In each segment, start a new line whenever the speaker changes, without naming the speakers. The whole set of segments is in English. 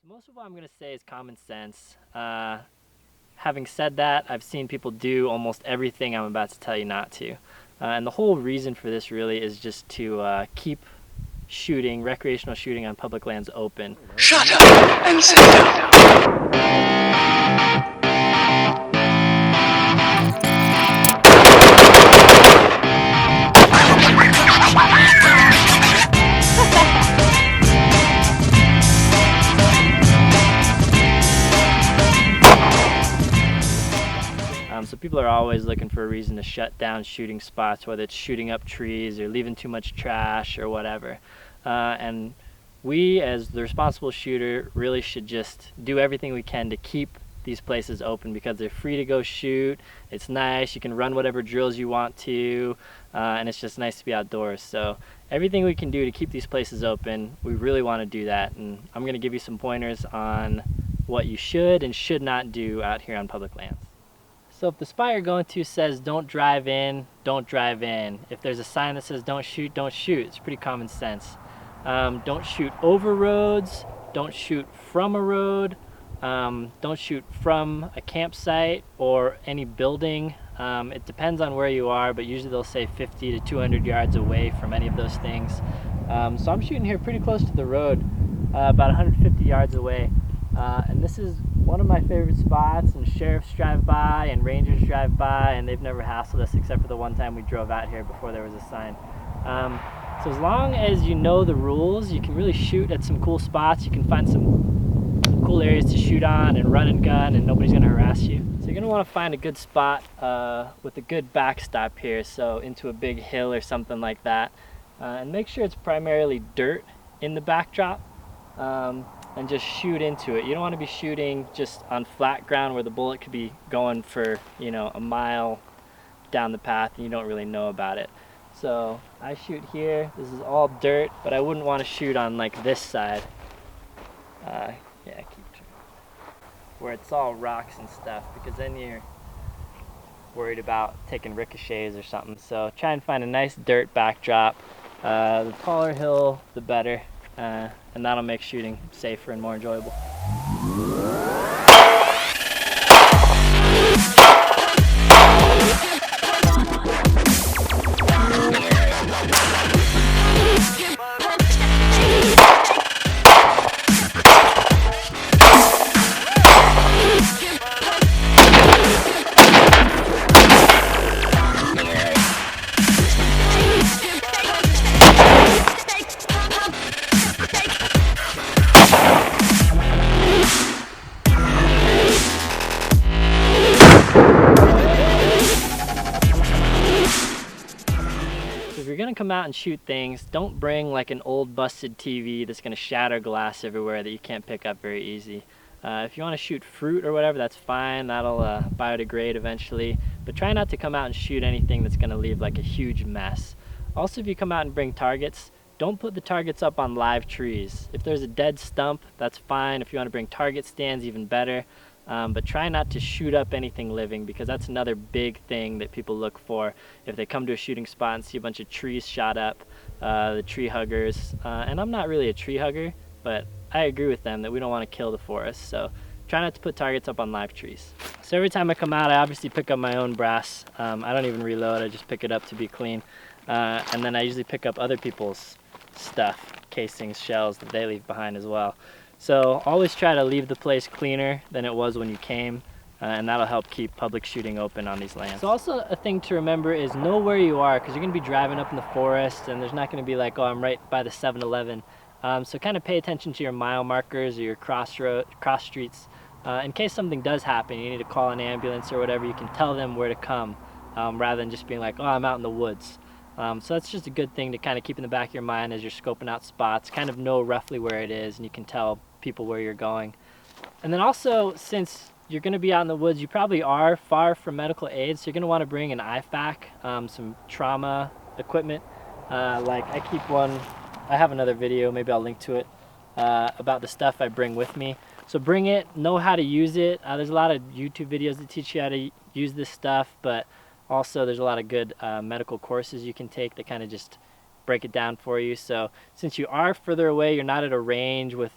Most of what I'm going to say is common sense. Having said that, I've seen people do almost everything I'm about to tell you not to. And the whole reason for this really is just to keep shooting, recreational shooting on public lands open.
Shut up and sit down!
So people are always looking for a reason to shut down shooting spots, whether it's shooting up trees or leaving too much trash or whatever. And we, as the responsible shooter, really should just do everything we can to keep these places open because they're free to go shoot. It's nice, you can run whatever drills you want to, and it's just nice to be outdoors. So everything we can do to keep these places open, we really want to do that. And I'm going to give you some pointers on what you should and should not do out here on public lands. So if the spot you're going to says don't drive in, don't drive in. If there's a sign that says don't shoot, don't shoot. It's pretty common sense. Don't shoot over roads, don't shoot from a road, don't shoot from a campsite or any building. It depends on where you are, but usually they'll say 50 to 200 yards away from any of those things. So I'm shooting here pretty close to the road, about 150 yards away. And this is one of my favorite spots, and sheriffs drive by and rangers drive by, and they've never hassled us except for the one time we drove out here before there was a sign. So as long as you know the rules, you can really shoot at some cool spots. You can find some cool areas to shoot on and run and gun, and nobody's going to harass you. So you're going to want to find a good spot with a good backstop here, so into a big hill or something like that. And make sure it's primarily dirt in the backdrop. And just shoot into it. You don't want to be shooting just on flat ground where the bullet could be going for, a mile down the path and you don't really know about it. So I shoot here. This is all dirt, but I wouldn't want to shoot on like this side. Where it's all rocks and stuff, because then you're worried about taking ricochets or something. So try and find a nice dirt backdrop. The taller hill, the better. And that'll make shooting safer and more enjoyable. If you're gonna come out and shoot things, don't bring like an old busted TV that's gonna shatter glass everywhere that you can't pick up very easy. If you want to shoot fruit or whatever, that's fine. That'll biodegrade eventually. But try not to come out and shoot anything that's gonna leave like a huge mess. Also, if you come out and bring targets, don't put the targets up on live trees. If there's a dead stump, that's fine. If you want to bring target stands, even better. But try not to shoot up anything living, because that's another big thing that people look for if they come to a shooting spot and see a bunch of trees shot up, the tree huggers. And I'm not really a tree hugger, but I agree with them that we don't want to kill the forest. So try not to put targets up on live trees. So every time I come out, I obviously pick up my own brass. I don't even reload, I just pick it up to be clean. And then I usually pick up other people's stuff, casings, shells that they leave behind as well. So always try to leave the place cleaner than it was when you came, and that'll help keep public shooting open on these lands. So also a thing to remember is know where you are, because you're going to be driving up in the forest and there's not going to be like, oh, I'm right by the 7-Eleven. So kind of pay attention to your mile markers or your cross streets. In case something does happen, you need to call an ambulance or whatever, you can tell them where to come, rather than just being like, oh, I'm out in the woods. So that's just a good thing to kind of keep in the back of your mind as you're scoping out spots, kind of know roughly where it is, and you can tell people where you're going. And then also, since you're going to be out in the woods, you probably are far from medical aid, so you're going to want to bring an IFAK, some trauma equipment. Like I keep one, I have another video, maybe I'll link to it, about the stuff I bring with me. So bring it, know how to use it. There's a lot of YouTube videos that teach you how to use this stuff, but also there's a lot of good medical courses you can take that kind of just break it down for you. So since you are further away, you're not at a range with,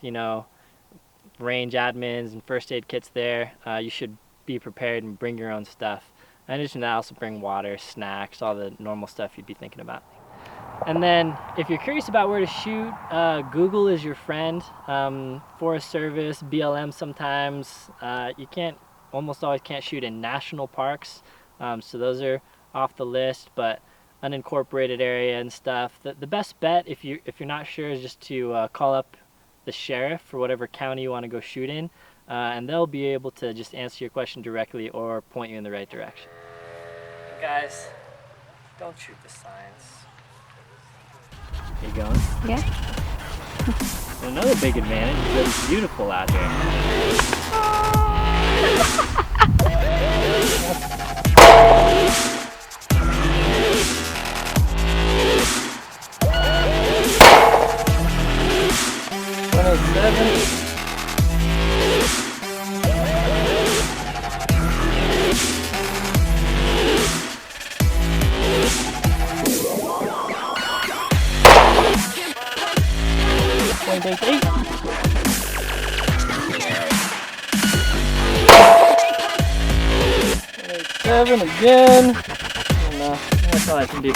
range admins and first aid kits there. You should be prepared and bring your own stuff. In addition to that, also bring water, snacks, all the normal stuff you'd be thinking about. And then if you're curious about where to shoot, Google is your friend. Forest Service, BLM sometimes. You almost always can't shoot in national parks. So those are off the list, but unincorporated area and stuff. The best bet if you're not sure is just to call up the sheriff for whatever county you want to go shoot in, and they'll be able to just answer your question directly or point you in the right direction. Guys, don't shoot the signs. You going?
Yeah.
Another big advantage is that it's beautiful out here. Seven again. And, that's all I can do.